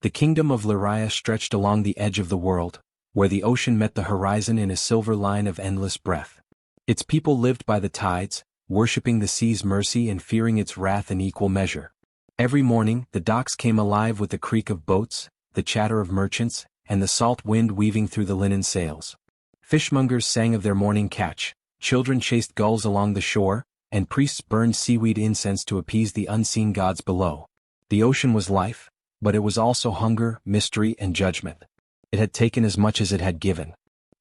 The kingdom of Leria stretched along the edge of the world, where the ocean met the horizon in a silver line of endless breadth. Its people lived by the tides, worshipping the sea's mercy and fearing its wrath in equal measure. Every morning, the docks came alive with the creak of boats, the chatter of merchants, and the salt wind weaving through the linen sails. Fishmongers sang of their morning catch, children chased gulls along the shore, and priests burned seaweed incense to appease the unseen gods below. The ocean was life, but it was also hunger, mystery, and judgment. It had taken as much as it had given.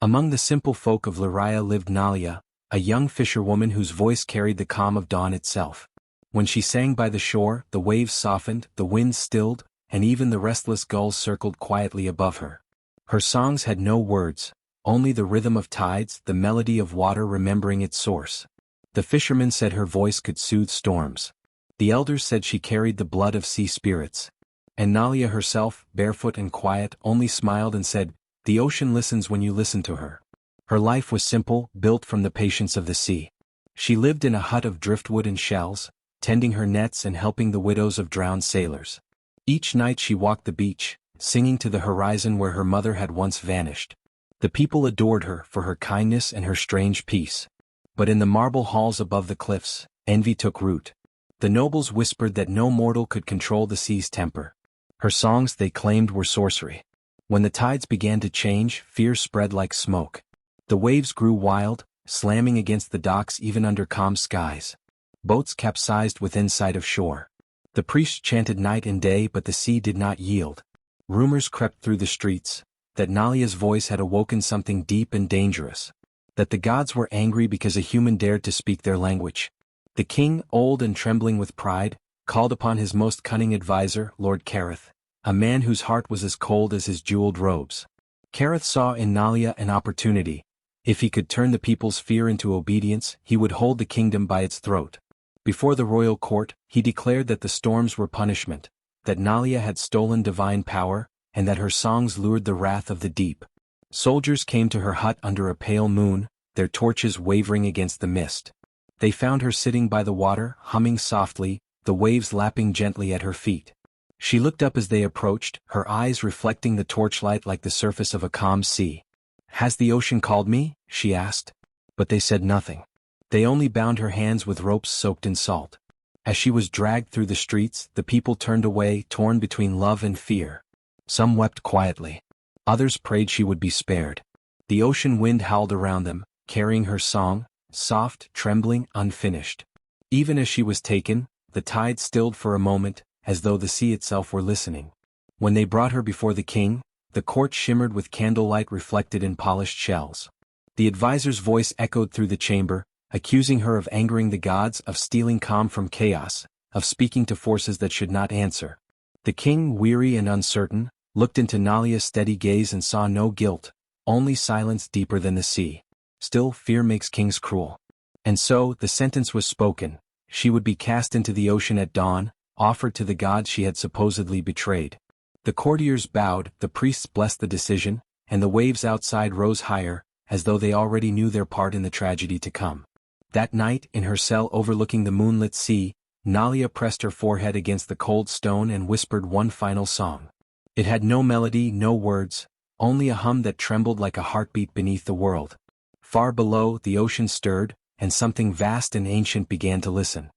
Among the simple folk of Leria lived Nalia, a young fisherwoman whose voice carried the calm of dawn itself. When she sang by the shore, the waves softened, the winds stilled, and even the restless gulls circled quietly above her. Her songs had no words, only the rhythm of tides, the melody of water remembering its source. The fishermen said her voice could soothe storms. The elders said she carried the blood of sea spirits. And Nalia herself, barefoot and quiet, only smiled and said, "The ocean listens when you listen to her." Her life was simple, built from the patience of the sea. She lived in a hut of driftwood and shells, tending her nets and helping the widows of drowned sailors. Each night she walked the beach, singing to the horizon where her mother had once vanished. The people adored her for her kindness and her strange peace. But in the marble halls above the cliffs, envy took root. The nobles whispered that no mortal could control the sea's temper. Her songs, they claimed, were sorcery. When the tides began to change, fear spread like smoke. The waves grew wild, slamming against the docks even under calm skies. Boats capsized within sight of shore. The priests chanted night and day, but the sea did not yield. Rumors crept through the streets, that Nalia's voice had awoken something deep and dangerous. That the gods were angry because a human dared to speak their language. The king, old and trembling with pride, called upon his most cunning adviser, Lord Carith, a man whose heart was as cold as his jeweled robes. Carith saw in Nalia an opportunity. If he could turn the people's fear into obedience, he would hold the kingdom by its throat. Before the royal court, he declared that the storms were punishment, that Nalia had stolen divine power, and that her songs lured the wrath of the deep. Soldiers came to her hut under a pale moon, their torches wavering against the mist. They found her sitting by the water, humming softly, the waves lapping gently at her feet. She looked up as they approached, her eyes reflecting the torchlight like the surface of a calm sea. "Has the ocean called me?" she asked. But they said nothing. They only bound her hands with ropes soaked in salt. As she was dragged through the streets, the people turned away, torn between love and fear. Some wept quietly. Others prayed she would be spared. The ocean wind howled around them, carrying her song, soft, trembling, unfinished. Even as she was taken, the tide stilled for a moment, as though the sea itself were listening. When they brought her before the king, the court shimmered with candlelight reflected in polished shells. The advisor's voice echoed through the chamber, accusing her of angering the gods, of stealing calm from chaos, of speaking to forces that should not answer. The king, weary and uncertain, looked into Nalia's steady gaze and saw no guilt, only silence deeper than the sea. Still, fear makes kings cruel. And so, the sentence was spoken. She would be cast into the ocean at dawn, offered to the gods she had supposedly betrayed. The courtiers bowed, the priests blessed the decision, and the waves outside rose higher, as though they already knew their part in the tragedy to come. That night, in her cell overlooking the moonlit sea, Nalia pressed her forehead against the cold stone and whispered one final song. It had no melody, no words, only a hum that trembled like a heartbeat beneath the world. Far below, the ocean stirred, and something vast and ancient began to listen.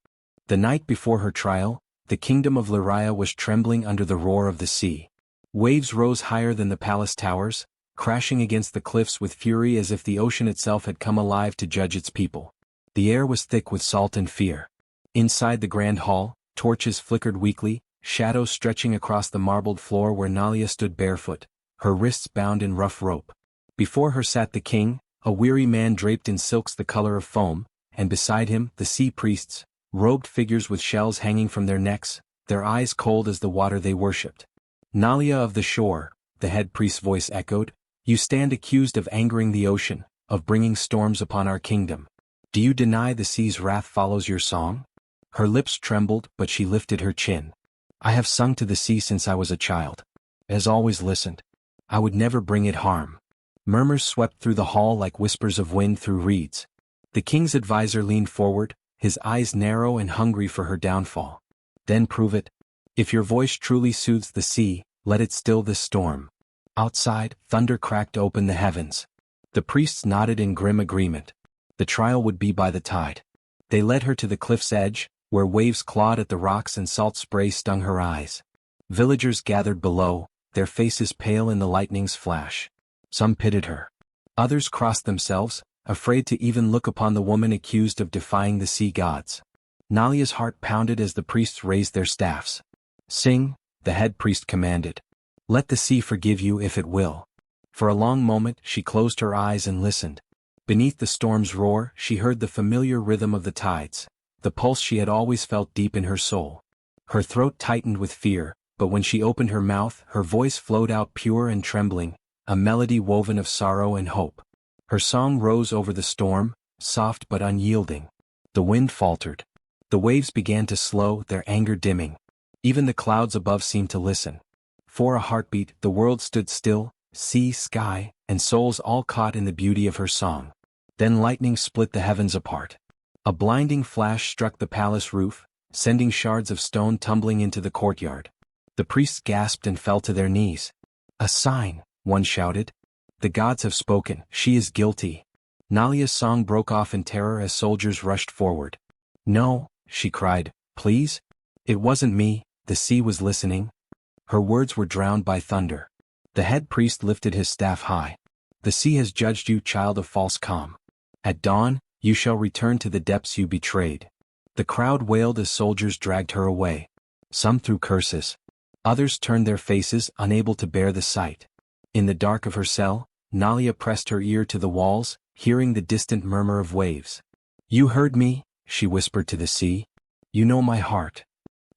The night before her trial, the kingdom of Leria was trembling under the roar of the sea. Waves rose higher than the palace towers, crashing against the cliffs with fury as if the ocean itself had come alive to judge its people. The air was thick with salt and fear. Inside the grand hall, torches flickered weakly, shadows stretching across the marbled floor where Nalia stood barefoot, her wrists bound in rough rope. Before her sat the king, a weary man draped in silks the color of foam, and beside him, the sea priests, robed figures with shells hanging from their necks, their eyes cold as the water they worshipped. "Nalia of the shore," the head priest's voice echoed, "you stand accused of angering the ocean, of bringing storms upon our kingdom. Do you deny the sea's wrath follows your song?" Her lips trembled, but she lifted her chin. "I have sung to the sea since I was a child. It has always listened. I would never bring it harm." Murmurs swept through the hall like whispers of wind through reeds. The king's adviser leaned forward, his eyes narrow and hungry for her downfall. "Then prove it. If your voice truly soothes the sea, let it still this storm. Outside, thunder cracked open the heavens. The priests nodded in grim agreement. The trial would be by the tide. They led her to the cliff's edge, where waves clawed at the rocks and salt spray stung her eyes. Villagers gathered below, their faces pale in the lightning's flash. Some pitied her. Others crossed themselves, afraid to even look upon the woman accused of defying the sea gods. Nalia's heart pounded as the priests raised their staffs. "Sing," the head priest commanded. "Let the sea forgive you if it will." For a long moment she closed her eyes and listened. Beneath the storm's roar she heard the familiar rhythm of the tides, the pulse she had always felt deep in her soul. Her throat tightened with fear, but when she opened her mouth her voice flowed out pure and trembling, a melody woven of sorrow and hope. Her song rose over the storm, soft but unyielding. The wind faltered. The waves began to slow, their anger dimming. Even the clouds above seemed to listen. For a heartbeat the world stood still, sea, sky, and souls all caught in the beauty of her song. Then lightning split the heavens apart. A blinding flash struck the palace roof, sending shards of stone tumbling into the courtyard. The priests gasped and fell to their knees. "A sign," one shouted. "The gods have spoken, she is guilty." Nalia's song broke off in terror as soldiers rushed forward. "No," she cried, "please? It wasn't me, the sea was listening." Her words were drowned by thunder. The head priest lifted his staff high. "The sea has judged you, child of false calm. At dawn, you shall return to the depths you betrayed." The crowd wailed as soldiers dragged her away. Some threw curses. Others turned their faces, unable to bear the sight. In the dark of her cell, Nalia pressed her ear to the walls, hearing the distant murmur of waves. "You heard me," she whispered to the sea. "You know my heart."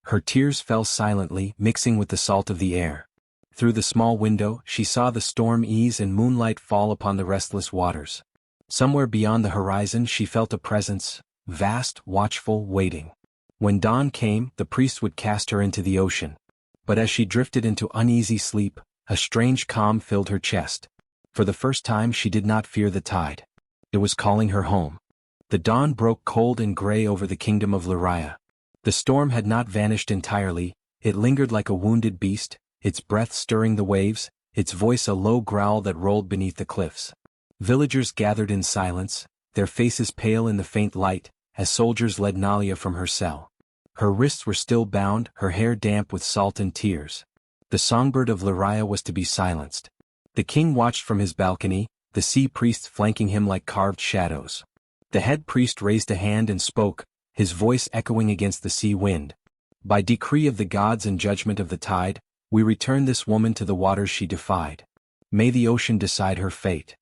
Her tears fell silently, mixing with the salt of the air. Through the small window she saw the storm ease and moonlight fall upon the restless waters. Somewhere beyond the horizon she felt a presence, vast, watchful, waiting. When dawn came, the priest would cast her into the ocean. But as she drifted into uneasy sleep, a strange calm filled her chest. For the first time she did not fear the tide. It was calling her home. The dawn broke cold and gray over the kingdom of Leone. The storm had not vanished entirely, it lingered like a wounded beast, its breath stirring the waves, its voice a low growl that rolled beneath the cliffs. Villagers gathered in silence, their faces pale in the faint light, as soldiers led Nalia from her cell. Her wrists were still bound, her hair damp with salt and tears. The songbird of Leone was to be silenced. The king watched from his balcony, the sea priests flanking him like carved shadows. The head priest raised a hand and spoke, his voice echoing against the sea wind. "By decree of the gods and judgment of the tide, we return this woman to the waters she defied. May the ocean decide her fate."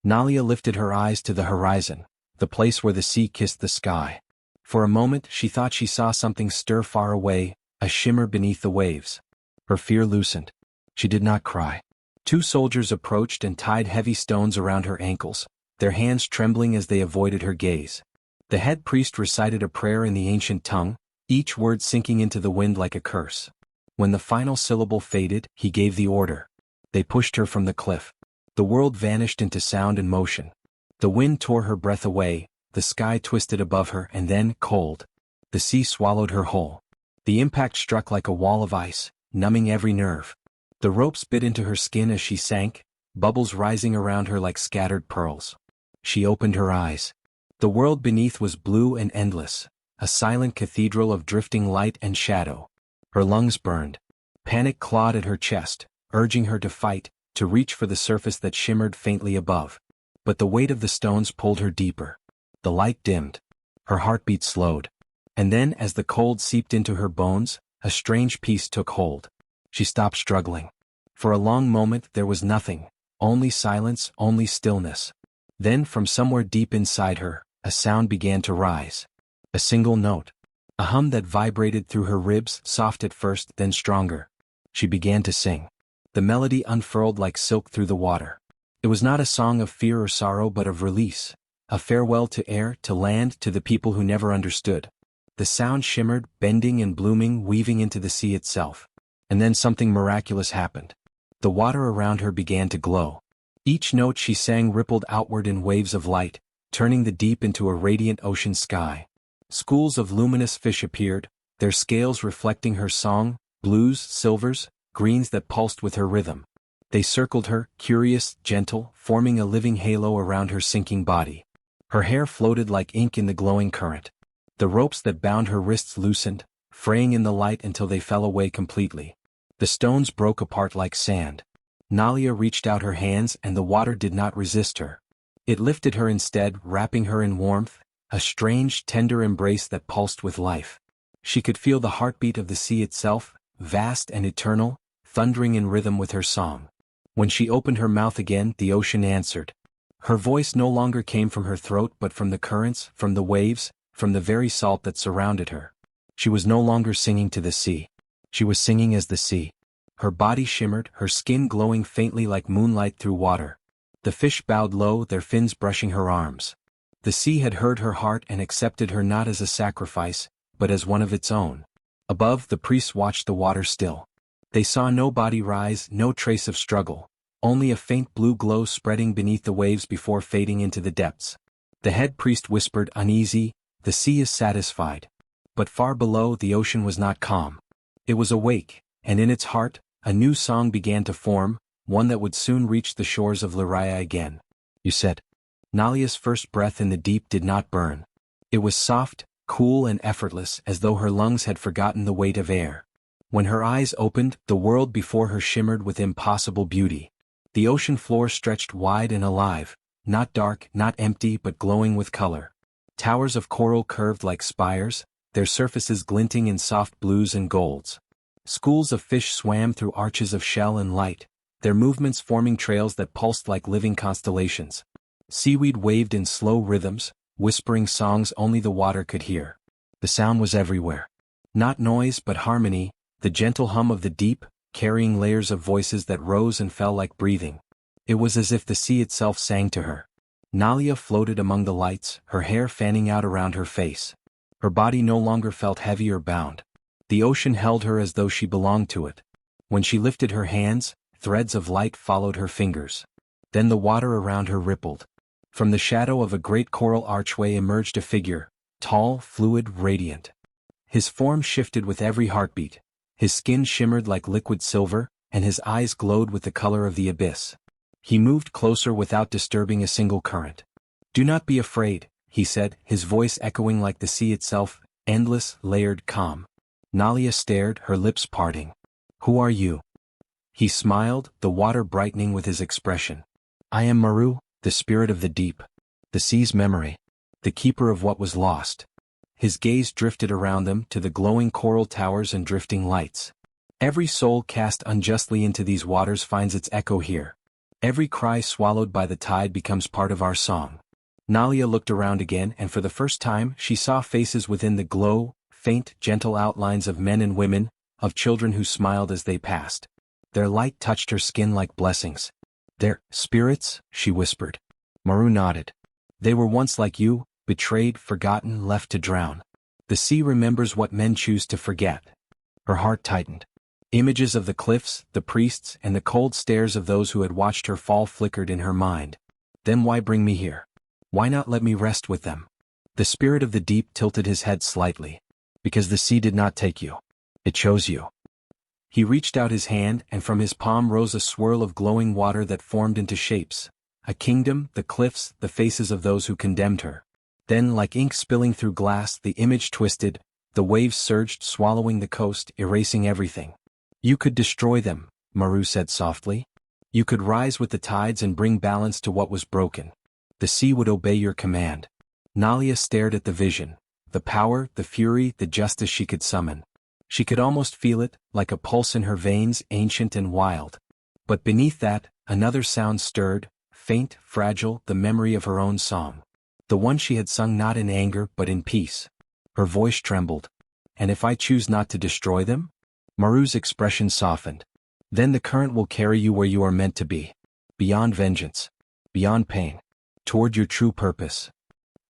Nalia lifted her eyes to the horizon, the place where the sea kissed the sky. For a moment she thought she saw something stir far away, a shimmer beneath the waves. Her fear loosened. She did not cry. Two soldiers approached and tied heavy stones around her ankles, their hands trembling as they avoided her gaze. The head priest recited a prayer in the ancient tongue, each word sinking into the wind like a curse. When the final syllable faded, he gave the order. They pushed her from the cliff. The world vanished into sound and motion. The wind tore her breath away, the sky twisted above her and then, cold, the sea swallowed her whole. The impact struck like a wall of ice, numbing every nerve. The ropes bit into her skin as she sank, bubbles rising around her like scattered pearls. She opened her eyes. The world beneath was blue and endless, a silent cathedral of drifting light and shadow. Her lungs burned. Panic clawed at her chest, urging her to fight, to reach for the surface that shimmered faintly above. But the weight of the stones pulled her deeper. The light dimmed. Her heartbeat slowed. And then, as the cold seeped into her bones, a strange peace took hold. She stopped struggling. For a long moment there was nothing, only silence, only stillness. Then from somewhere deep inside her, a sound began to rise. A single note. A hum that vibrated through her ribs, soft at first, then stronger. She began to sing. The melody unfurled like silk through the water. It was not a song of fear or sorrow but of release, a farewell to air, to land, to the people who never understood. The sound shimmered, bending and blooming, weaving into the sea itself. And then something miraculous happened. The water around her began to glow. Each note she sang rippled outward in waves of light, turning the deep into a radiant ocean sky. Schools of luminous fish appeared, their scales reflecting her song, blues, silvers, greens that pulsed with her rhythm. They circled her, curious, gentle, forming a living halo around her sinking body. Her hair floated like ink in the glowing current. The ropes that bound her wrists loosened, fraying in the light until they fell away completely. The stones broke apart like sand. Nalia reached out her hands and the water did not resist her. It lifted her instead, wrapping her in warmth, a strange, tender embrace that pulsed with life. She could feel the heartbeat of the sea itself, vast and eternal, thundering in rhythm with her song. When she opened her mouth again, the ocean answered. Her voice no longer came from her throat but from the currents, from the waves, from the very salt that surrounded her. She was no longer singing to the sea. She was singing as the sea. Her body shimmered, her skin glowing faintly like moonlight through water. The fish bowed low, their fins brushing her arms. The sea had heard her heart and accepted her not as a sacrifice, but as one of its own. Above, the priests watched the water still. They saw no body rise, no trace of struggle, only a faint blue glow spreading beneath the waves before fading into the depths. The head priest whispered, uneasy, "The sea is satisfied." But far below, the ocean was not calm. It was awake, and in its heart, a new song began to form, one that would soon reach the shores of Lyraya again. "You said." Nalia's first breath in the deep did not burn. It was soft, cool and effortless, as though her lungs had forgotten the weight of air. When her eyes opened, the world before her shimmered with impossible beauty. The ocean floor stretched wide and alive, not dark, not empty but glowing with color. Towers of coral curved like spires, their surfaces glinting in soft blues and golds. Schools of fish swam through arches of shell and light, their movements forming trails that pulsed like living constellations. Seaweed waved in slow rhythms, whispering songs only the water could hear. The sound was everywhere. Not noise but harmony, the gentle hum of the deep, carrying layers of voices that rose and fell like breathing. It was as if the sea itself sang to her. Nalia floated among the lights, her hair fanning out around her face. Her body no longer felt heavy or bound. The ocean held her as though she belonged to it. When she lifted her hands, threads of light followed her fingers. Then the water around her rippled. From the shadow of a great coral archway emerged a figure, tall, fluid, radiant. His form shifted with every heartbeat. His skin shimmered like liquid silver, and his eyes glowed with the color of the abyss. He moved closer without disturbing a single current. "Do not be afraid," he said, his voice echoing like the sea itself, endless, layered, calm. Nalia stared, her lips parting. "Who are you?" He smiled, the water brightening with his expression. "I am Maru, the spirit of the deep, the sea's memory, the keeper of what was lost." His gaze drifted around them to the glowing coral towers and drifting lights. "Every soul cast unjustly into these waters finds its echo here. Every cry swallowed by the tide becomes part of our song." Nalia looked around again and for the first time she saw faces within the glow, faint, gentle outlines of men and women, of children who smiled as they passed. Their light touched her skin like blessings. "Their spirits?" she whispered. Maru nodded. "They were once like you, betrayed, forgotten, left to drown. The sea remembers what men choose to forget." Her heart tightened. Images of the cliffs, the priests, and the cold stares of those who had watched her fall flickered in her mind. "Then why bring me here? Why not let me rest with them?" The spirit of the deep tilted his head slightly. "Because the sea did not take you. It chose you." He reached out his hand and from his palm rose a swirl of glowing water that formed into shapes. A kingdom, the cliffs, the faces of those who condemned her. Then, like ink spilling through glass, the image twisted, the waves surged, swallowing the coast, erasing everything. "You could destroy them," Maru said softly. "You could rise with the tides and bring balance to what was broken. The sea would obey your command." Nalia stared at the vision, the power, the fury, the justice she could summon. She could almost feel it, like a pulse in her veins, ancient and wild. But beneath that, another sound stirred, faint, fragile, the memory of her own song. The one she had sung not in anger but in peace. Her voice trembled. "And if I choose not to destroy them?" Maru's expression softened. "Then the current will carry you where you are meant to be. Beyond vengeance. Beyond pain. Toward your true purpose."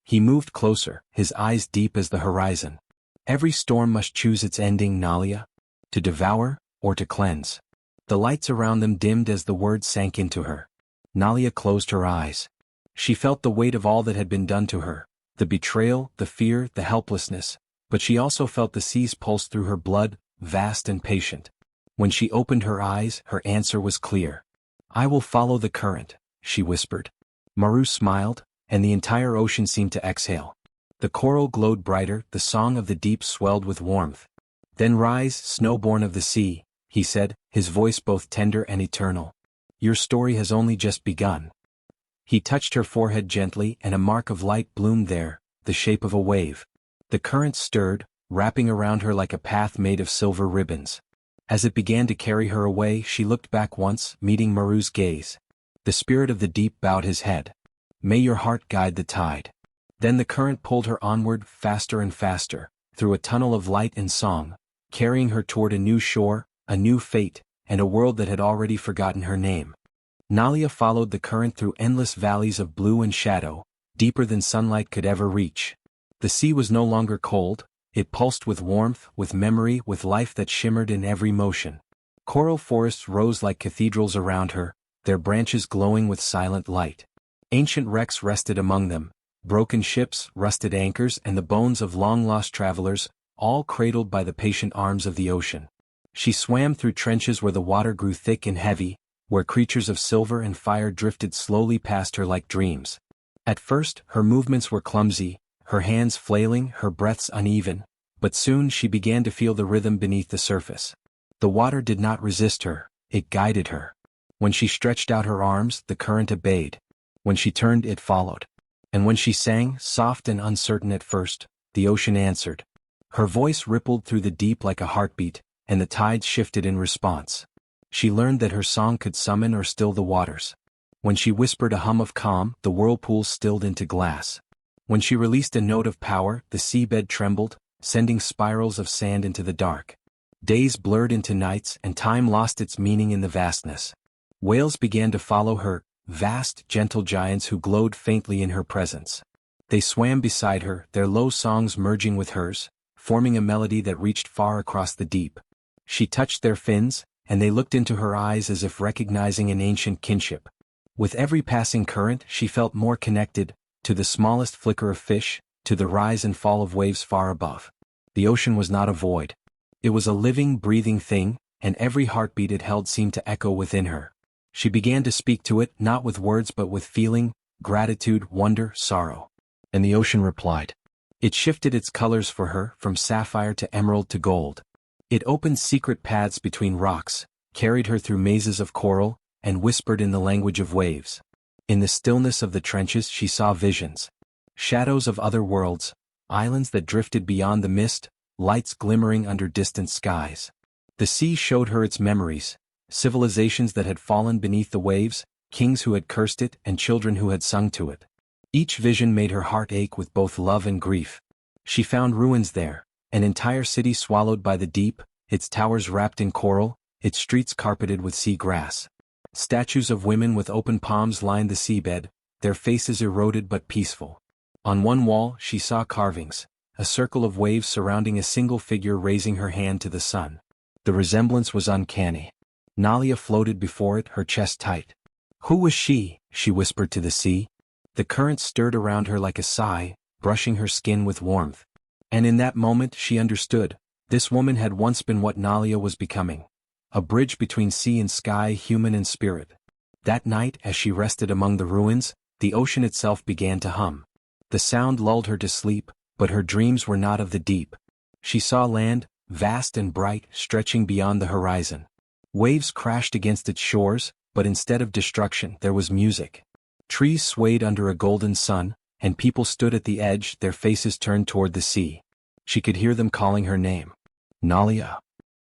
He moved closer, his eyes deep as the horizon. "Every storm must choose its ending, Nalia. To devour, or to cleanse." The lights around them dimmed as the words sank into her. Nalia closed her eyes. She felt the weight of all that had been done to her, the betrayal, the fear, the helplessness, but she also felt the sea's pulse through her blood, vast and patient. When she opened her eyes, her answer was clear. "I will follow the current," she whispered. Maru smiled, and the entire ocean seemed to exhale. The coral glowed brighter, the song of the deep swelled with warmth. "Then rise, snowborn of the sea," he said, his voice both tender and eternal. "Your story has only just begun." He touched her forehead gently, and a mark of light bloomed there, the shape of a wave. The current stirred, wrapping around her like a path made of silver ribbons. As it began to carry her away, she looked back once, meeting Maru's gaze. The spirit of the deep bowed his head. "May your heart guide the tide." Then the current pulled her onward, faster and faster, through a tunnel of light and song, carrying her toward a new shore, a new fate, and a world that had already forgotten her name. Nalia followed the current through endless valleys of blue and shadow, deeper than sunlight could ever reach. The sea was no longer cold, it pulsed with warmth, with memory, with life that shimmered in every motion. Coral forests rose like cathedrals around her, their branches glowing with silent light. Ancient wrecks rested among them, broken ships, rusted anchors, and the bones of long-lost travelers, all cradled by the patient arms of the ocean. She swam through trenches where the water grew thick and heavy, where creatures of silver and fire drifted slowly past her like dreams. At first, her movements were clumsy, her hands flailing, her breaths uneven, but soon she began to feel the rhythm beneath the surface. The water did not resist her, it guided her. When she stretched out her arms, the current obeyed. When she turned, it followed. And when she sang, soft and uncertain at first, the ocean answered. Her voice rippled through the deep like a heartbeat, and the tides shifted in response. She learned that her song could summon or still the waters. When she whispered a hum of calm, the whirlpools stilled into glass. When she released a note of power, the seabed trembled, sending spirals of sand into the dark. Days blurred into nights, and time lost its meaning in the vastness. Whales began to follow her, vast, gentle giants who glowed faintly in her presence. They swam beside her, their low songs merging with hers, forming a melody that reached far across the deep. She touched their fins, and they looked into her eyes as if recognizing an ancient kinship. With every passing current, she felt more connected, to the smallest flicker of fish, to the rise and fall of waves far above. The ocean was not a void. It was a living, breathing thing, and every heartbeat it held seemed to echo within her. She began to speak to it, not with words but with feeling, gratitude, wonder, sorrow. And the ocean replied. It shifted its colors for her, from sapphire to emerald to gold. It opened secret paths between rocks, carried her through mazes of coral, and whispered in the language of waves. In the stillness of the trenches she saw visions. Shadows of other worlds, islands that drifted beyond the mist, lights glimmering under distant skies. The sea showed her its memories, civilizations that had fallen beneath the waves, kings who had cursed it, and children who had sung to it. Each vision made her heart ache with both love and grief. She found ruins there, an entire city swallowed by the deep, its towers wrapped in coral, its streets carpeted with sea grass. Statues of women with open palms lined the seabed, their faces eroded but peaceful. On one wall she saw carvings, a circle of waves surrounding a single figure raising her hand to the sun. The resemblance was uncanny. Nalia floated before it, her chest tight. Who was she? She whispered to the sea. The current stirred around her like a sigh, brushing her skin with warmth. And in that moment she understood. This woman had once been what Nalia was becoming. A bridge between sea and sky, human and spirit. That night, as she rested among the ruins, the ocean itself began to hum. The sound lulled her to sleep, but her dreams were not of the deep. She saw land, vast and bright, stretching beyond the horizon. Waves crashed against its shores, but instead of destruction there was music. Trees swayed under a golden sun, and people stood at the edge, their faces turned toward the sea. She could hear them calling her name. Nalia.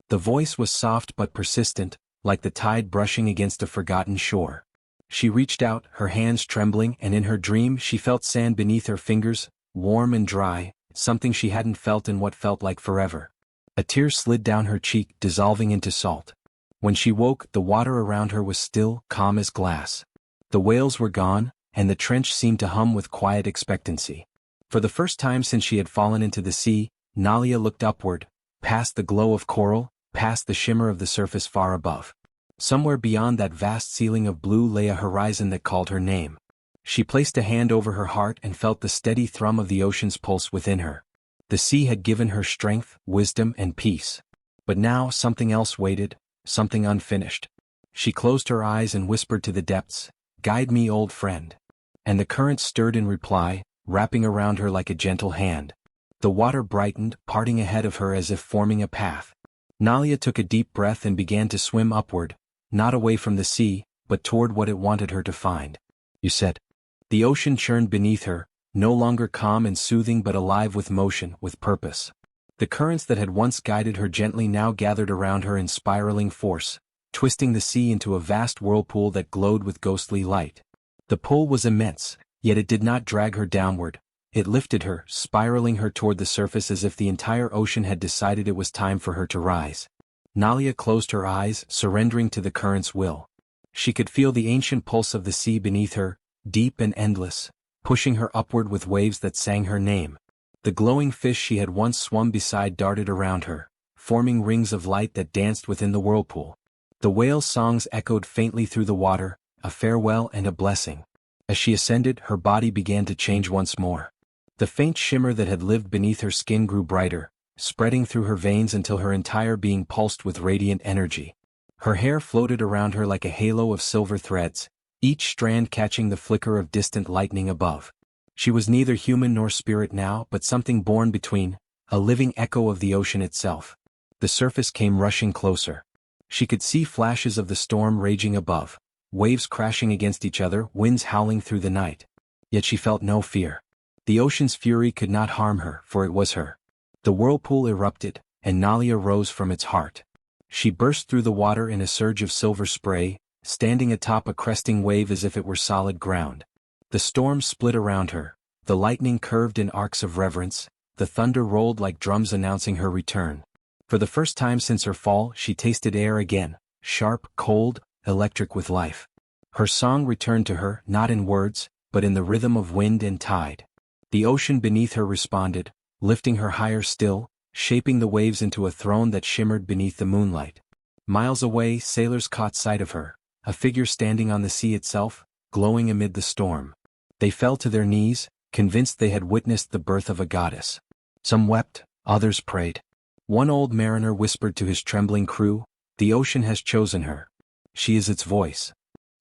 The voice was soft but persistent, like the tide brushing against a forgotten shore. She reached out, her hands trembling, and in her dream she felt sand beneath her fingers, warm and dry, something she hadn't felt in what felt like forever. A tear slid down her cheek, dissolving into salt. When she woke, the water around her was still, calm as glass. The whales were gone, and the trench seemed to hum with quiet expectancy. For the first time since she had fallen into the sea, Nalia looked upward, past the glow of coral, past the shimmer of the surface far above. Somewhere beyond that vast ceiling of blue lay a horizon that called her name. She placed a hand over her heart and felt the steady thrum of the ocean's pulse within her. The sea had given her strength, wisdom, and peace. But now something else waited, something unfinished. She closed her eyes and whispered to the depths, "Guide me, old friend." And the current stirred in reply, wrapping around her like a gentle hand. The water brightened, parting ahead of her as if forming a path. Nalia took a deep breath and began to swim upward, not away from the sea, but toward what it wanted her to find. "You said." The ocean churned beneath her, no longer calm and soothing but alive with motion, with purpose. The currents that had once guided her gently now gathered around her in spiraling force, twisting the sea into a vast whirlpool that glowed with ghostly light. The pull was immense, yet it did not drag her downward. It lifted her, spiraling her toward the surface as if the entire ocean had decided it was time for her to rise. Nalia closed her eyes, surrendering to the current's will. She could feel the ancient pulse of the sea beneath her, deep and endless, pushing her upward with waves that sang her name. The glowing fish she had once swum beside darted around her, forming rings of light that danced within the whirlpool. The whales' songs echoed faintly through the water, a farewell and a blessing. As she ascended, her body began to change once more. The faint shimmer that had lived beneath her skin grew brighter, spreading through her veins until her entire being pulsed with radiant energy. Her hair floated around her like a halo of silver threads, each strand catching the flicker of distant lightning above. She was neither human nor spirit now, but something born between, a living echo of the ocean itself. The surface came rushing closer. She could see flashes of the storm raging above, waves crashing against each other, winds howling through the night. Yet she felt no fear. The ocean's fury could not harm her, for it was her. The whirlpool erupted, and Nalia rose from its heart. She burst through the water in a surge of silver spray, standing atop a cresting wave as if it were solid ground. The storm split around her, the lightning curved in arcs of reverence, the thunder rolled like drums announcing her return. For the first time since her fall, she tasted air again, sharp, cold, electric with life. Her song returned to her, not in words, but in the rhythm of wind and tide. The ocean beneath her responded, lifting her higher still, shaping the waves into a throne that shimmered beneath the moonlight. Miles away, sailors caught sight of her, a figure standing on the sea itself, glowing amid the storm. They fell to their knees, convinced they had witnessed the birth of a goddess. Some wept, others prayed. One old mariner whispered to his trembling crew, "The ocean has chosen her. She is its voice."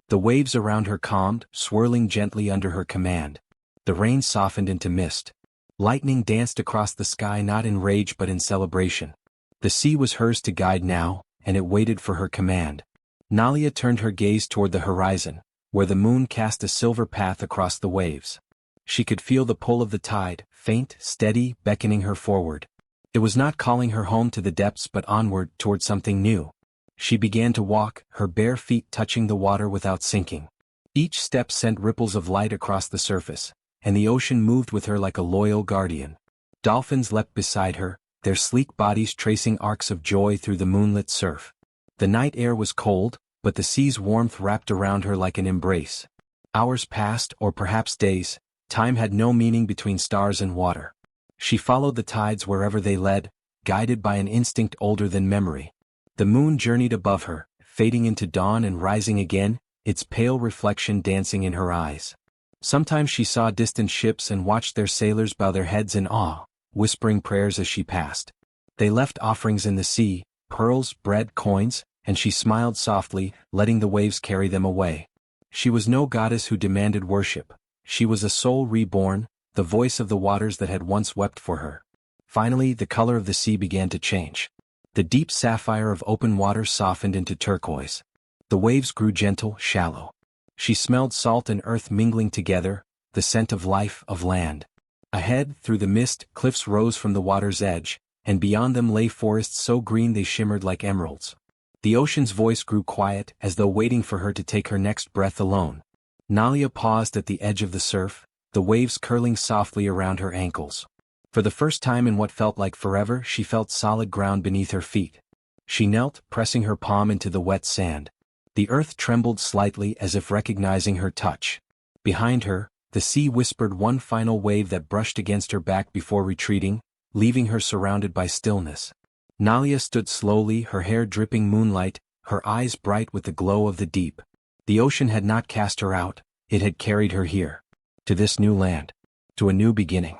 The waves around her calmed, swirling gently under her command. The rain softened into mist. Lightning danced across the sky not in rage but in celebration. The sea was hers to guide now, and it waited for her command. Nalia turned her gaze toward the horizon, where the moon cast a silver path across the waves. She could feel the pull of the tide, faint, steady, beckoning her forward. It was not calling her home to the depths but onward toward something new. She began to walk, her bare feet touching the water without sinking. Each step sent ripples of light across the surface, and the ocean moved with her like a loyal guardian. Dolphins leapt beside her, their sleek bodies tracing arcs of joy through the moonlit surf. The night air was cold, but the sea's warmth wrapped around her like an embrace. Hours passed, or perhaps days. Time had no meaning between stars and water. She followed the tides wherever they led, guided by an instinct older than memory. The moon journeyed above her, fading into dawn and rising again, its pale reflection dancing in her eyes. Sometimes she saw distant ships and watched their sailors bow their heads in awe, whispering prayers as she passed. They left offerings in the sea, pearls, bread, coins, and she smiled softly, letting the waves carry them away. She was no goddess who demanded worship. She was a soul reborn, the voice of the waters that had once wept for her. Finally, the color of the sea began to change. The deep sapphire of open water softened into turquoise. The waves grew gentle, shallow. She smelled salt and earth mingling together, the scent of life, of land. Ahead, through the mist, cliffs rose from the water's edge, and beyond them lay forests so green they shimmered like emeralds. The ocean's voice grew quiet, as though waiting for her to take her next breath alone. Nalia paused at the edge of the surf, the waves curling softly around her ankles. For the first time in what felt like forever, she felt solid ground beneath her feet. She knelt, pressing her palm into the wet sand. The earth trembled slightly as if recognizing her touch. Behind her, the sea whispered one final wave that brushed against her back before retreating, leaving her surrounded by stillness. Nalia stood slowly, her hair dripping moonlight, her eyes bright with the glow of the deep. The ocean had not cast her out, it had carried her here. To this new land. To a new beginning.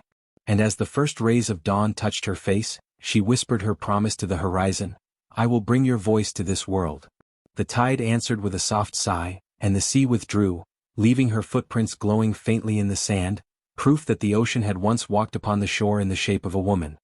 And as the first rays of dawn touched her face, she whispered her promise to the horizon, I will bring your voice to this world. The tide answered with a soft sigh, and the sea withdrew, leaving her footprints glowing faintly in the sand, proof that the ocean had once walked upon the shore in the shape of a woman.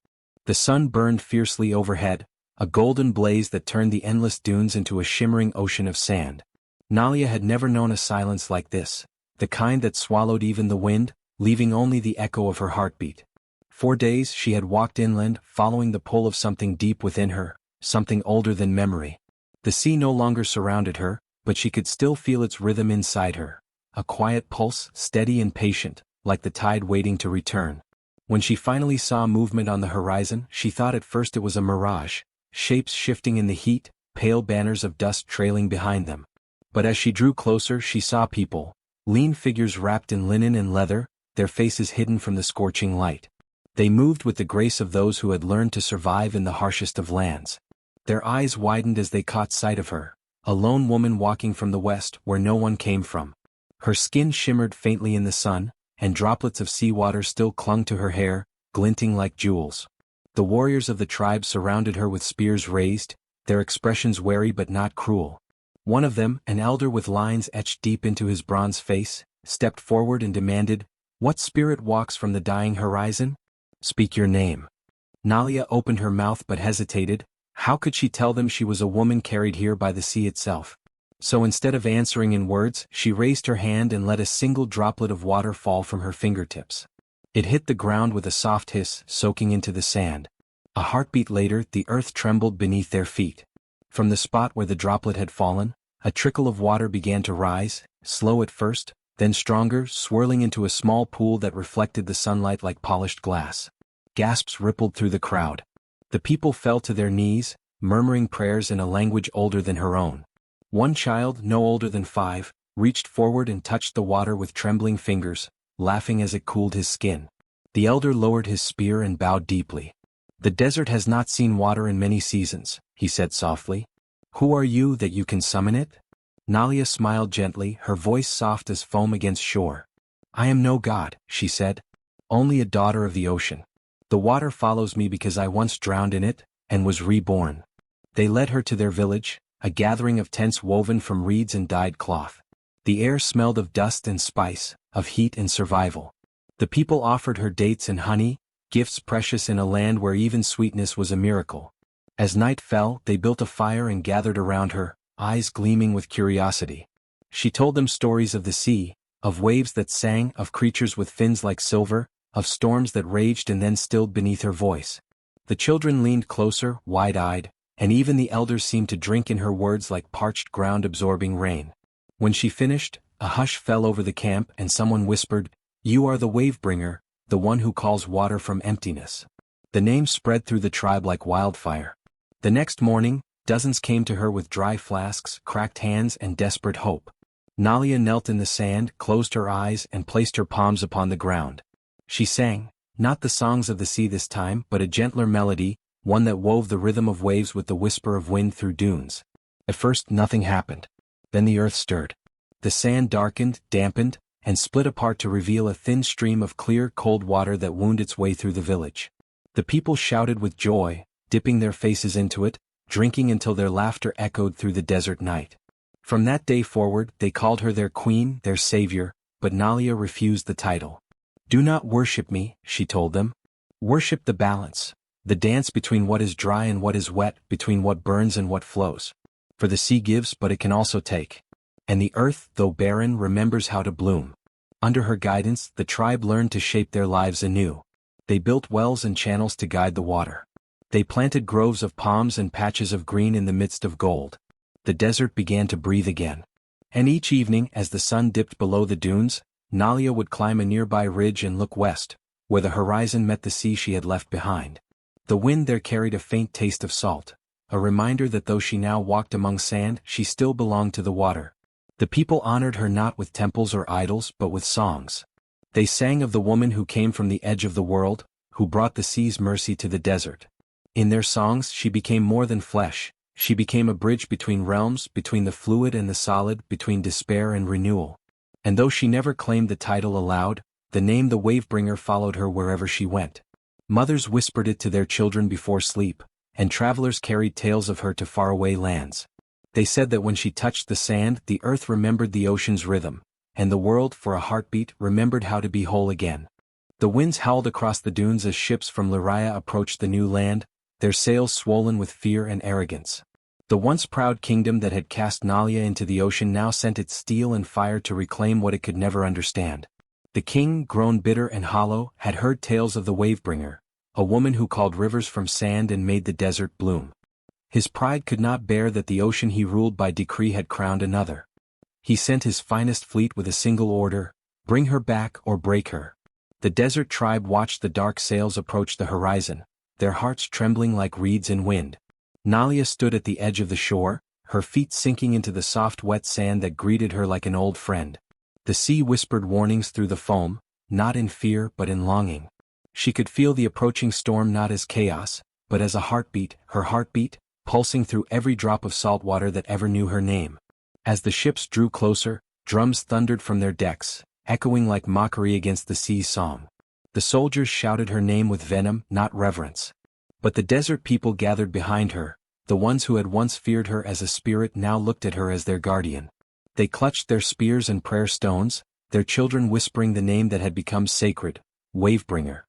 The sun burned fiercely overhead, a golden blaze that turned the endless dunes into a shimmering ocean of sand. Nalia had never known a silence like this, the kind that swallowed even the wind, leaving only the echo of her heartbeat. For days she had walked inland, following the pull of something deep within her, something older than memory. The sea no longer surrounded her, but she could still feel its rhythm inside her, a quiet pulse, steady and patient, like the tide waiting to return. When she finally saw movement on the horizon, she thought at first it was a mirage, shapes shifting in the heat, pale banners of dust trailing behind them. But as she drew closer, she saw people, lean figures wrapped in linen and leather, their faces hidden from the scorching light. They moved with the grace of those who had learned to survive in the harshest of lands. Their eyes widened as they caught sight of her, a lone woman walking from the west where no one came from. Her skin shimmered faintly in the sun, and droplets of seawater still clung to her hair, glinting like jewels. The warriors of the tribe surrounded her with spears raised, their expressions wary but not cruel. One of them, an elder with lines etched deep into his bronze face, stepped forward and demanded, "What spirit walks from the dying horizon? Speak your name." Nalia opened her mouth but hesitated. How could she tell them she was a woman carried here by the sea itself? So instead of answering in words, she raised her hand and let a single droplet of water fall from her fingertips. It hit the ground with a soft hiss, soaking into the sand. A heartbeat later, the earth trembled beneath their feet. From the spot where the droplet had fallen, a trickle of water began to rise, slow at first, then stronger, swirling into a small pool that reflected the sunlight like polished glass. Gasps rippled through the crowd. The people fell to their knees, murmuring prayers in a language older than her own. One child, no older than 5, reached forward and touched the water with trembling fingers, laughing as it cooled his skin. The elder lowered his spear and bowed deeply. "The desert has not seen water in many seasons," he said softly. "Who are you that you can summon it?" Nalia smiled gently, her voice soft as foam against shore. "I am no god," she said. "Only a daughter of the ocean. The water follows me because I once drowned in it, and was reborn." They led her to their village, a gathering of tents woven from reeds and dyed cloth. The air smelled of dust and spice, of heat and survival. The people offered her dates and honey, gifts precious in a land where even sweetness was a miracle. As night fell, they built a fire and gathered around her, eyes gleaming with curiosity. She told them stories of the sea, of waves that sang, of creatures with fins like silver, of storms that raged and then stilled beneath her voice. The children leaned closer, wide-eyed, and even the elders seemed to drink in her words like parched ground absorbing rain. When she finished, a hush fell over the camp and someone whispered, "You are the wave-bringer, the one who calls water from emptiness." The name spread through the tribe like wildfire. The next morning, dozens came to her with dry flasks, cracked hands and desperate hope. Nalia knelt in the sand, closed her eyes and placed her palms upon the ground. She sang, not the songs of the sea this time, but a gentler melody, one that wove the rhythm of waves with the whisper of wind through dunes. At first nothing happened. Then the earth stirred. The sand darkened, dampened, and split apart to reveal a thin stream of clear, cold water that wound its way through the village. The people shouted with joy, dipping their faces into it, drinking until their laughter echoed through the desert night. From that day forward, they called her their queen, their savior, but Nalia refused the title. "Do not worship me," she told them. "Worship the balance, the dance between what is dry and what is wet, between what burns and what flows. For the sea gives, but it can also take. And the earth, though barren, remembers how to bloom." Under her guidance, the tribe learned to shape their lives anew. They built wells and channels to guide the water. They planted groves of palms and patches of green in the midst of gold. The desert began to breathe again. And each evening, as the sun dipped below the dunes, Nalia would climb a nearby ridge and look west, where the horizon met the sea she had left behind. The wind there carried a faint taste of salt, a reminder that though she now walked among sand, she still belonged to the water. The people honored her not with temples or idols but with songs. They sang of the woman who came from the edge of the world, who brought the sea's mercy to the desert. In their songs she became more than flesh, she became a bridge between realms, between the fluid and the solid, between despair and renewal. And though she never claimed the title aloud, the name the Wavebringer followed her wherever she went. Mothers whispered it to their children before sleep, and travelers carried tales of her to faraway lands. They said that when she touched the sand, the earth remembered the ocean's rhythm, and the world, for a heartbeat, remembered how to be whole again. The winds howled across the dunes as ships from Lyria approached the new land, their sails swollen with fear and arrogance. The once proud kingdom that had cast Nalia into the ocean now sent its steel and fire to reclaim what it could never understand. The king, grown bitter and hollow, had heard tales of the Wavebringer, a woman who called rivers from sand and made the desert bloom. His pride could not bear that the ocean he ruled by decree had crowned another. He sent his finest fleet with a single order: bring her back or break her. The desert tribe watched the dark sails approach the horizon, their hearts trembling like reeds in wind. Nalia stood at the edge of the shore, her feet sinking into the soft wet sand that greeted her like an old friend. The sea whispered warnings through the foam, not in fear but in longing. She could feel the approaching storm not as chaos, but as a heartbeat, her heartbeat, pulsing through every drop of salt water that ever knew her name. As the ships drew closer, drums thundered from their decks, echoing like mockery against the sea's song. The soldiers shouted her name with venom, not reverence. But the desert people gathered behind her, the ones who had once feared her as a spirit now looked at her as their guardian. They clutched their spears and prayer stones, their children whispering the name that had become sacred: Wavebringer.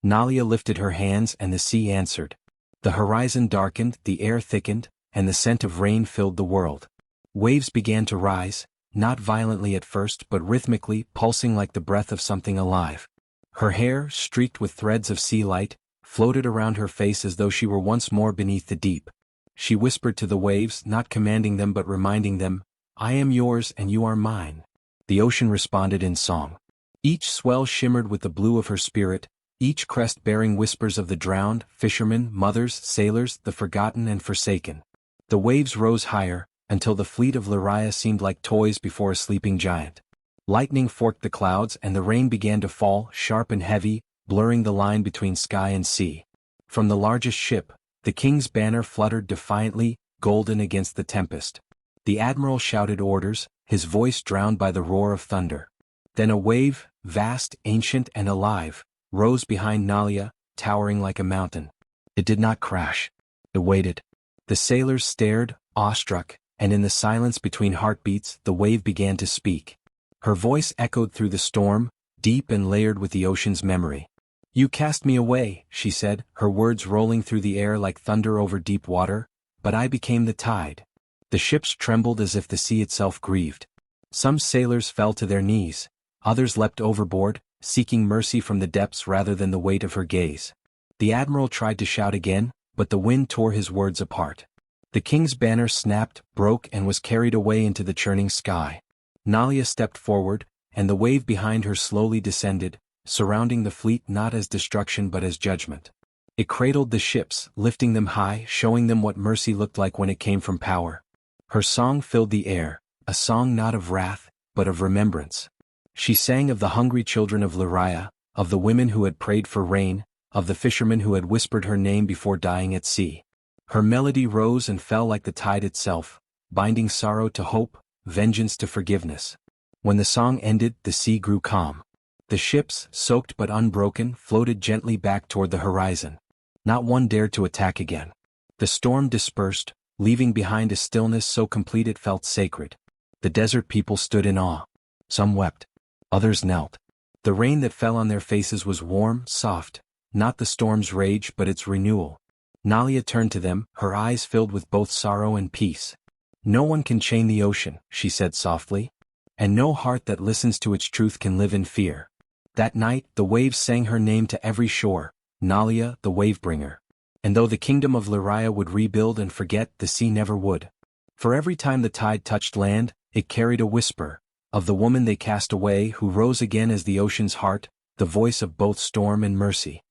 Nalia lifted her hands and the sea answered. The horizon darkened, the air thickened, and the scent of rain filled the world. Waves began to rise, not violently at first but rhythmically, pulsing like the breath of something alive. Her hair, streaked with threads of sea light, floated around her face as though she were once more beneath the deep. She whispered to the waves, not commanding them but reminding them, "I am yours and you are mine." The ocean responded in song. Each swell shimmered with the blue of her spirit, each crest bearing whispers of the drowned, fishermen, mothers, sailors, the forgotten and forsaken. The waves rose higher, until the fleet of Lyria seemed like toys before a sleeping giant. Lightning forked the clouds and the rain began to fall, sharp and heavy, blurring the line between sky and sea. From the largest ship, the king's banner fluttered defiantly, golden against the tempest. The admiral shouted orders, his voice drowned by the roar of thunder. Then a wave, vast, ancient and alive, rose behind Nalia, towering like a mountain. It did not crash. It waited. The sailors stared, awestruck, and in the silence between heartbeats the wave began to speak. Her voice echoed through the storm, deep and layered with the ocean's memory. "You cast me away," she said, her words rolling through the air like thunder over deep water, "but I became the tide." The ships trembled as if the sea itself grieved. Some sailors fell to their knees, others leapt overboard, seeking mercy from the depths rather than the weight of her gaze. The admiral tried to shout again, but the wind tore his words apart. The king's banner snapped, broke and was carried away into the churning sky. Nalia stepped forward, and the wave behind her slowly descended, surrounding the fleet not as destruction but as judgment. It cradled the ships, lifting them high, showing them what mercy looked like when it came from power. Her song filled the air, a song not of wrath, but of remembrance. She sang of the hungry children of Lyria, of the women who had prayed for rain, of the fishermen who had whispered her name before dying at sea. Her melody rose and fell like the tide itself, binding sorrow to hope, vengeance to forgiveness. When the song ended, the sea grew calm. The ships, soaked but unbroken, floated gently back toward the horizon. Not one dared to attack again. The storm dispersed, leaving behind a stillness so complete it felt sacred. The desert people stood in awe. Some wept. Others knelt. The rain that fell on their faces was warm, soft, not the storm's rage but its renewal. Nalia turned to them, her eyes filled with both sorrow and peace. "No one can chain the ocean," she said softly, "and no heart that listens to its truth can live in fear." That night, the waves sang her name to every shore, Nalia, the Wavebringer. And though the kingdom of Lyria would rebuild and forget, the sea never would. For every time the tide touched land, it carried a whisper of the woman they cast away, who rose again as the ocean's heart, the voice of both storm and mercy.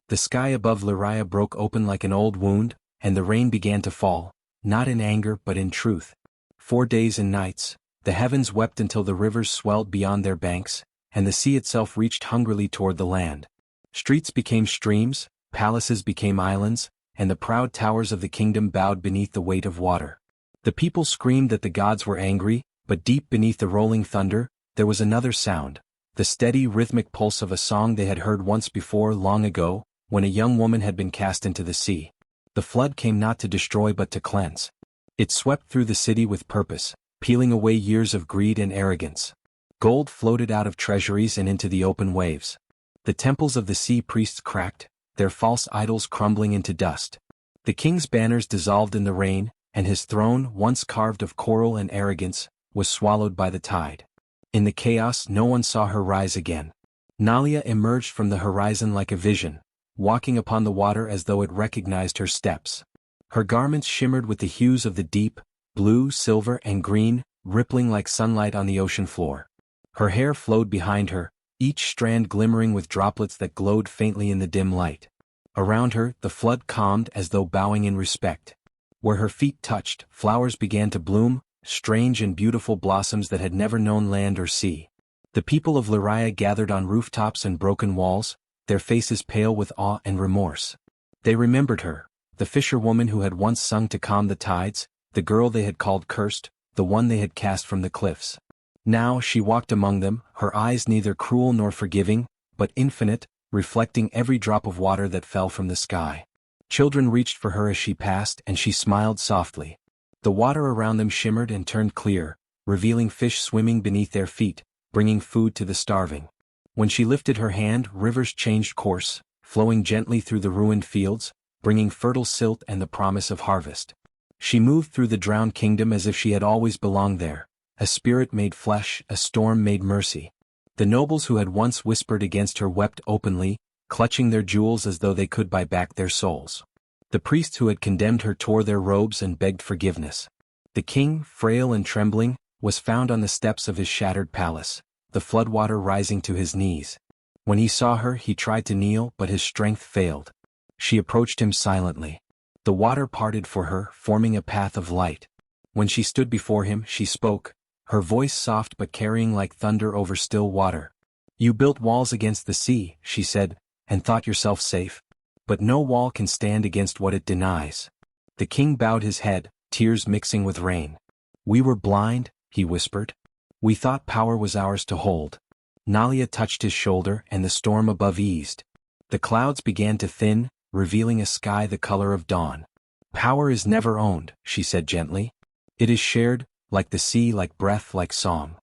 The sky above Lyria broke open like an old wound, and the rain began to fall, not in anger but in truth. 4 days and nights, the heavens wept until the rivers swelled beyond their banks, and the sea itself reached hungrily toward the land. Streets became streams, palaces became islands, and the proud towers of the kingdom bowed beneath the weight of water. The people screamed that the gods were angry, but deep beneath the rolling thunder, there was another sound, the steady rhythmic pulse of a song they had heard once before long ago, when a young woman had been cast into the sea. The flood came not to destroy but to cleanse. It swept through the city with purpose, peeling away years of greed and arrogance. Gold floated out of treasuries and into the open waves. The temples of the sea priests cracked, their false idols crumbling into dust. The king's banners dissolved in the rain, and his throne, once carved of coral and arrogance, was swallowed by the tide. In the chaos no one saw her rise again. Nalia emerged from the horizon like a vision, walking upon the water as though it recognized her steps. Her garments shimmered with the hues of the deep, blue, silver, and green, rippling like sunlight on the ocean floor. Her hair flowed behind her, each strand glimmering with droplets that glowed faintly in the dim light. Around her, the flood calmed as though bowing in respect. Where her feet touched, flowers began to bloom, strange and beautiful blossoms that had never known land or sea. The people of Leria gathered on rooftops and broken walls, their faces pale with awe and remorse. They remembered her, the fisherwoman who had once sung to calm the tides, the girl they had called cursed, the one they had cast from the cliffs. Now she walked among them, her eyes neither cruel nor forgiving, but infinite, reflecting every drop of water that fell from the sky. Children reached for her as she passed, and she smiled softly. The water around them shimmered and turned clear, revealing fish swimming beneath their feet, bringing food to the starving. When she lifted her hand, rivers changed course, flowing gently through the ruined fields, bringing fertile silt and the promise of harvest. She moved through the drowned kingdom as if she had always belonged there, a spirit made flesh, a storm made mercy. The nobles who had once whispered against her wept openly, clutching their jewels as though they could buy back their souls. The priests who had condemned her tore their robes and begged forgiveness. The king, frail and trembling, was found on the steps of his shattered palace, the floodwater rising to his knees. When he saw her, he tried to kneel, but his strength failed. She approached him silently. The water parted for her, forming a path of light. When she stood before him, she spoke, her voice soft but carrying like thunder over still water. "You built walls against the sea," she said, "and thought yourself safe. But no wall can stand against what it denies." The king bowed his head, tears mixing with rain. "We were blind," he whispered. "We thought power was ours to hold." Nalia touched his shoulder, and the storm above eased. The clouds began to thin, revealing a sky the color of dawn. "Power is never owned," she said gently. "It is shared, like the sea, like breath, like song."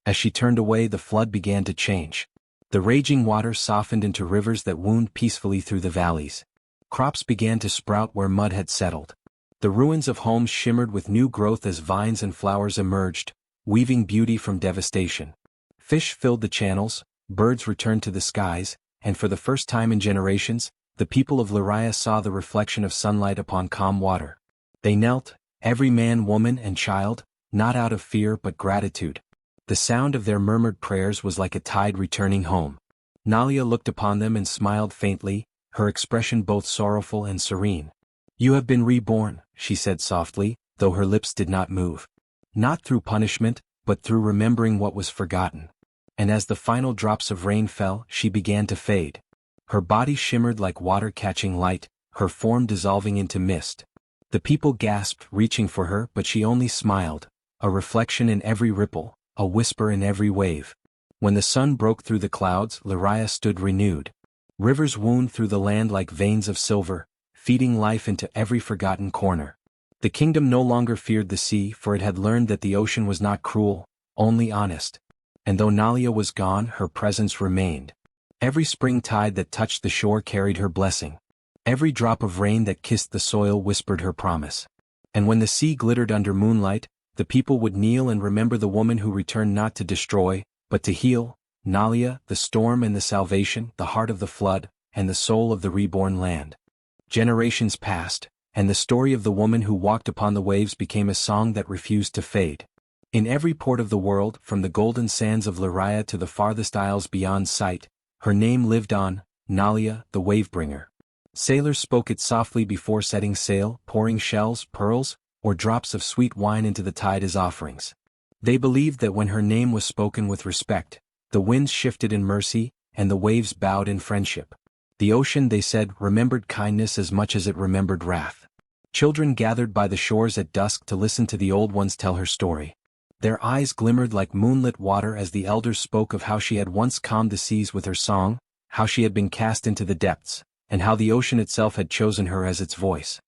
As she turned away, the flood began to change. The raging water softened into rivers that wound peacefully through the valleys. Crops began to sprout where mud had settled. The ruins of homes shimmered with new growth as vines and flowers emerged, weaving beauty from devastation. Fish filled the channels, birds returned to the skies, and for the first time in generations, the people of Leria saw the reflection of sunlight upon calm water. They knelt, every man, woman, and child, not out of fear but gratitude. The sound of their murmured prayers was like a tide returning home. Nalia looked upon them and smiled faintly, her expression both sorrowful and serene. "You have been reborn," she said softly, though her lips did not move. "Not through punishment, but through remembering what was forgotten." And as the final drops of rain fell, she began to fade. Her body shimmered like water catching light, her form dissolving into mist. The people gasped, reaching for her, but she only smiled, a reflection in every ripple, a whisper in every wave. When the sun broke through the clouds, Leria stood renewed. Rivers wound through the land like veins of silver, feeding life into every forgotten corner. The kingdom no longer feared the sea, for it had learned that the ocean was not cruel, only honest. And though Nalia was gone, her presence remained. Every spring tide that touched the shore carried her blessing. Every drop of rain that kissed the soil whispered her promise. And when the sea glittered under moonlight, the people would kneel and remember the woman who returned not to destroy, but to heal, Nalia, the storm and the salvation, the heart of the flood, and the soul of the reborn land. Generations passed, and the story of the woman who walked upon the waves became a song that refused to fade. In every port of the world, from the golden sands of Leria to the farthest isles beyond sight, her name lived on, Nalia, the wave-bringer. Sailors spoke it softly before setting sail, pouring shells, pearls, or drops of sweet wine into the tide as offerings. They believed that when her name was spoken with respect, the winds shifted in mercy, and the waves bowed in friendship. The ocean, they said, remembered kindness as much as it remembered wrath. Children gathered by the shores at dusk to listen to the old ones tell her story. Their eyes glimmered like moonlit water as the elders spoke of how she had once calmed the seas with her song, how she had been cast into the depths, and how the ocean itself had chosen her as its voice.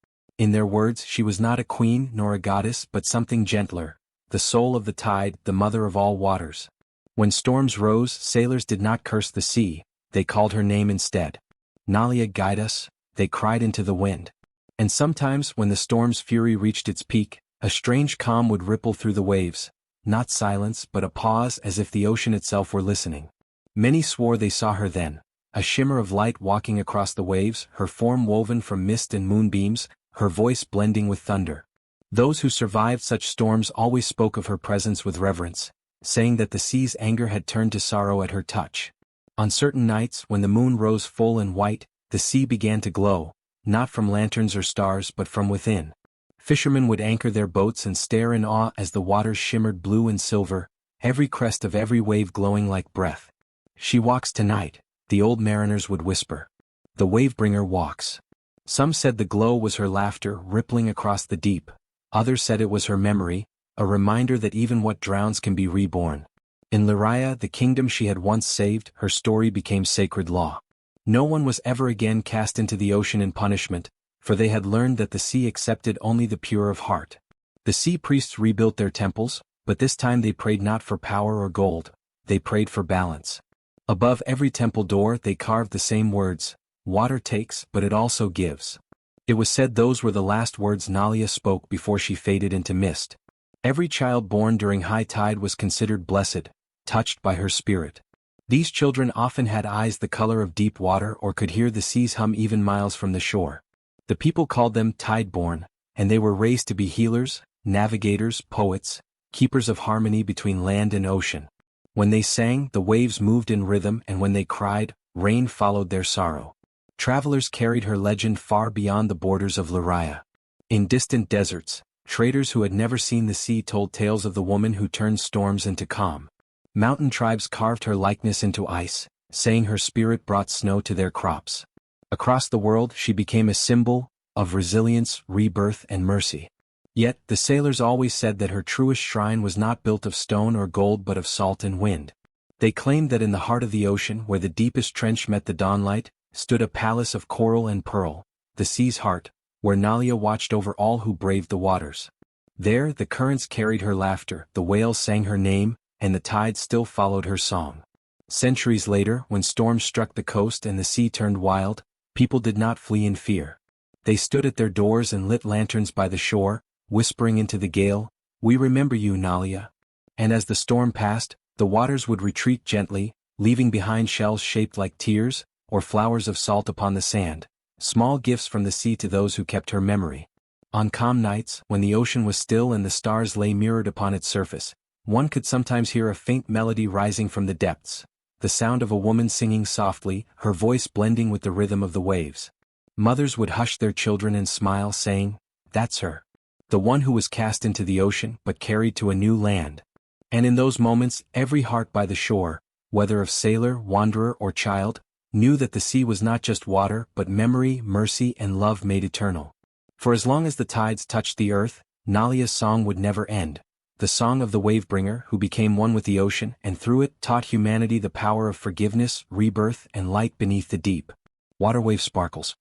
In their words, she was not a queen nor a goddess but something gentler, the soul of the tide, the mother of all waters. When storms rose, sailors did not curse the sea, they called her name instead. Nalia, guide us, they cried into the wind. And sometimes when the storm's fury reached its peak, a strange calm would ripple through the waves, not silence but a pause as if the ocean itself were listening. Many swore they saw her then, a shimmer of light walking across the waves, her form woven from mist and moonbeams, her voice blending with thunder. Those who survived such storms always spoke of her presence with reverence, saying that the sea's anger had turned to sorrow at her touch. On certain nights when the moon rose full and white, the sea began to glow, not from lanterns or stars but from within. Fishermen would anchor their boats and stare in awe as the waters shimmered blue and silver, every crest of every wave glowing like breath. "She walks tonight," the old mariners would whisper. "The wave-bringer walks." Some said the glow was her laughter rippling across the deep, others said it was her memory, a reminder that even what drowns can be reborn. In Lyria, the kingdom she had once saved, her story became sacred law. No one was ever again cast into the ocean in punishment, for they had learned that the sea accepted only the pure of heart. The sea priests rebuilt their temples, but this time they prayed not for power or gold, they prayed for balance. Above every temple door they carved the same words, "Water takes, but it also gives." It was said those were the last words Nalia spoke before she faded into mist. Every child born during high tide was considered blessed, touched by her spirit. These children often had eyes the color of deep water or could hear the sea's hum even miles from the shore. The people called them tide-born, and they were raised to be healers, navigators, poets, keepers of harmony between land and ocean. When they sang, the waves moved in rhythm, and when they cried, rain followed their sorrow. Travelers carried her legend far beyond the borders of Lyria. In distant deserts, traders who had never seen the sea told tales of the woman who turned storms into calm. Mountain tribes carved her likeness into ice, saying her spirit brought snow to their crops. Across the world she became a symbol of resilience, rebirth, and mercy. Yet, the sailors always said that her truest shrine was not built of stone or gold but of salt and wind. They claimed that in the heart of the ocean, where the deepest trench met the dawnlight, stood a palace of coral and pearl, the sea's heart, where Nalia watched over all who braved the waters. There the currents carried her laughter, the whales sang her name, and the tides still followed her song. Centuries later, when storms struck the coast and the sea turned wild, people did not flee in fear. They stood at their doors and lit lanterns by the shore, whispering into the gale, "We remember you, Nalia." And as the storm passed, the waters would retreat gently, leaving behind shells shaped like tears, or flowers of salt upon the sand, small gifts from the sea to those who kept her memory. On calm nights, when the ocean was still and the stars lay mirrored upon its surface, one could sometimes hear a faint melody rising from the depths, the sound of a woman singing softly, her voice blending with the rhythm of the waves. Mothers would hush their children and smile, saying, "That's her. The one who was cast into the ocean but carried to a new land." And in those moments, every heart by the shore, whether of sailor, wanderer, or child, knew that the sea was not just water but memory, mercy, and love made eternal. For as long as the tides touched the earth, Nalia's song would never end, the song of the wave-bringer who became one with the ocean and through it taught humanity the power of forgiveness, rebirth, and light beneath the deep. Waterwave sparkles.